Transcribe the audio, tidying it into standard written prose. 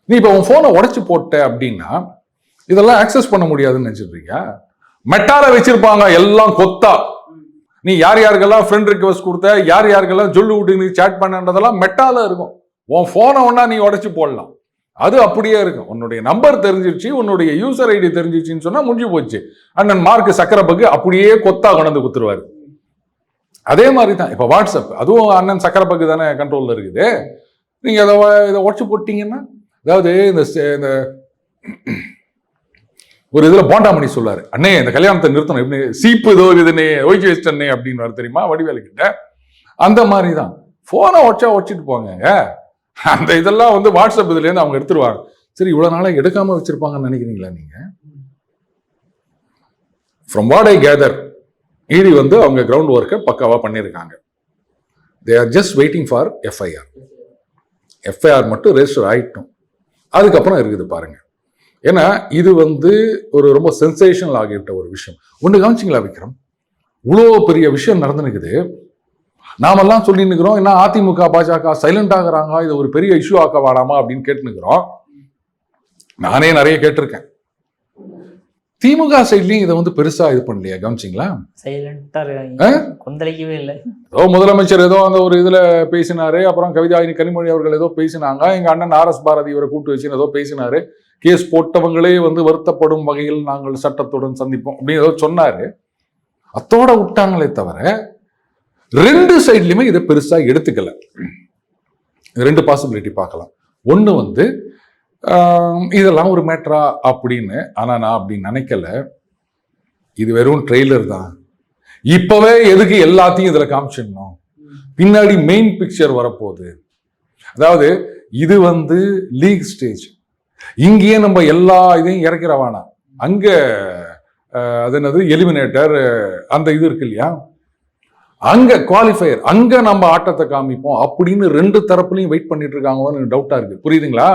நீ இப்போ உன் போனை உடைச்சு போட்ட அப்படின்னா இதெல்லாம் ஆக்சஸ் பண்ண முடியாதுன்னு நினைச்சிருக்கீங்க. மெட்டால வச்சிருப்பாங்க எல்லாம் கொத்தா. நீ யார் யாருக்கெல்லாம் ஃப்ரெண்ட் ரிக்வெஸ்ட் கொடுத்த, யார் யாருக்கெல்லாம் சொல்லு விட்டு நீ சாட் பண்ணன்றதெல்லாம் மெட்டால இருக்கும். உன் போனை ஒன்னா நீ உடைச்சு போடலாம், அது அப்படியே இருக்கும். உன்னுடைய நம்பர் தெரிஞ்சிருச்சு, உன்னுடைய யூசர் ஐடி தெரிஞ்சிருச்சுன்னு சொன்னா முடிஞ்சு போச்சு. அண்ணன் மார்க் சக்கரபக்கு அப்படியே கொத்தா கொண்டு குத்துருவாரு. அதே மாதிரி தான் இப்போ வாட்ஸ்அப், அதுவும் அண்ணன் சக்கரபக்கு தானே கண்ட்ரோல்ல இருக்குது. நீங்க இதை உடச்சு போட்டீங்கன்னா, அதாவது இந்த ஒரு இதுல போண்டாமணி சொல்லாரு, அண்ணே இந்த கல்யாணத்தை நிறுத்தணும், எப்படி சீப்பு ஏதோ இதுன்னு ஒழிச்சு வச்சிட்டே அப்படின்னு தெரியுமா வடிவேலு கிட்ட. அந்த மாதிரி தான் போனை உடச்சிட்டு போங்க. அந்த இதெல்லாம் வாட்ஸ்அப் இதுல இருந்து அவங்க எடுத்துருவாங்க. சரி, இவ்வளவு நாளா எடுக்காம வச்சிருப்பாங்கன்னு நினைக்கிறீங்களா நீங்க? ஃப்ரம் வாட் ஐ கேதர், இடி அவங்க கிரவுண்ட் ஒர்க்கை பக்காவா பண்ணியிருக்காங்க. They are just waiting for FIR. FIR மட்டும் ரெஜிஸ்டர் ஆயிட்டும், அதுக்கப்புறம் இருக்குது பாருங்க. ஏன்னா இது ஒரு ரொம்ப சென்சேஷனல் ஆகிட்ட ஒரு விஷயம். ஒன்று கவனிச்சிங்களா விக்ரம், இவ்வளோ பெரிய விஷயம் நடந்துனுக்குது, நாமெல்லாம் சொல்லிட்டு இருக்கிறோம் என்ன அதிமுக பாஜக சைலண்ட் ஆகுறாங்க, இது ஒரு பெரிய இஷ்யூ ஆக்க வாடாமா அப்படின்னு கேட்டுனுக்கிறோம். நானே நிறைய கேட்டிருக்கேன். திமுக சைட்லயும் இதை பெருசா இது பண்ணலையா? கவனிச்சிங்களா? கொந்தளிக்கவே இல்லை. ஏதோ முதலமைச்சர் ஏதோ அந்த ஒரு இதுல பேசினாரு, அப்புறம் கவிதாயினி கனிமொழி அவர்கள் ஏதோ பேசினாங்க, எங்க அண்ணன் RS பாரதி இவரை கூட்டு வச்சு ஏதோ பேசினாரு, கேஸ் போட்டவங்களே வருத்தப்படும் வகையில் நாங்கள் சட்டத்துடன் சந்திப்போம் அப்படின்னு ஏதோ சொன்னாரு. அத்தோட விட்டாங்களே தவிர ரெண்டு சைட்லயுமே இதை பெருசா எடுத்துக்கல. ரெண்டு பாசிபிலிட்டி பார்க்கலாம். ஒண்ணு இதெல்லாம் ஒரு மேட்டரா அப்படின்னு. ஆனா நான் அப்படி நினைக்கல. இது வெறும் ட்ரெய்லர் தான். இப்பவே எதுக்கு எல்லாத்தையும் இதுல காமிச்சிடணும்? பின்னாடி மெயின் பிக்சர் வரப்போகுது. அதாவது இது லீக் ஸ்டேஜ். இங்கேயே நம்ம எல்லா இதையும் இறக்கிறவானா, அங்க அது என்னது எலிமினேட்டர் அந்த இது இருக்கு இல்லையா, அங்க குவாலிஃபயர், அங்க நம்ம ஆட்டத்தை காமிப்போம் அப்படின்னு ரெண்டு தரப்புலையும் வெயிட் பண்ணிட்டு இருக்காங்கன்னு டவுட்டா இருக்கு. புரியுதுங்களா?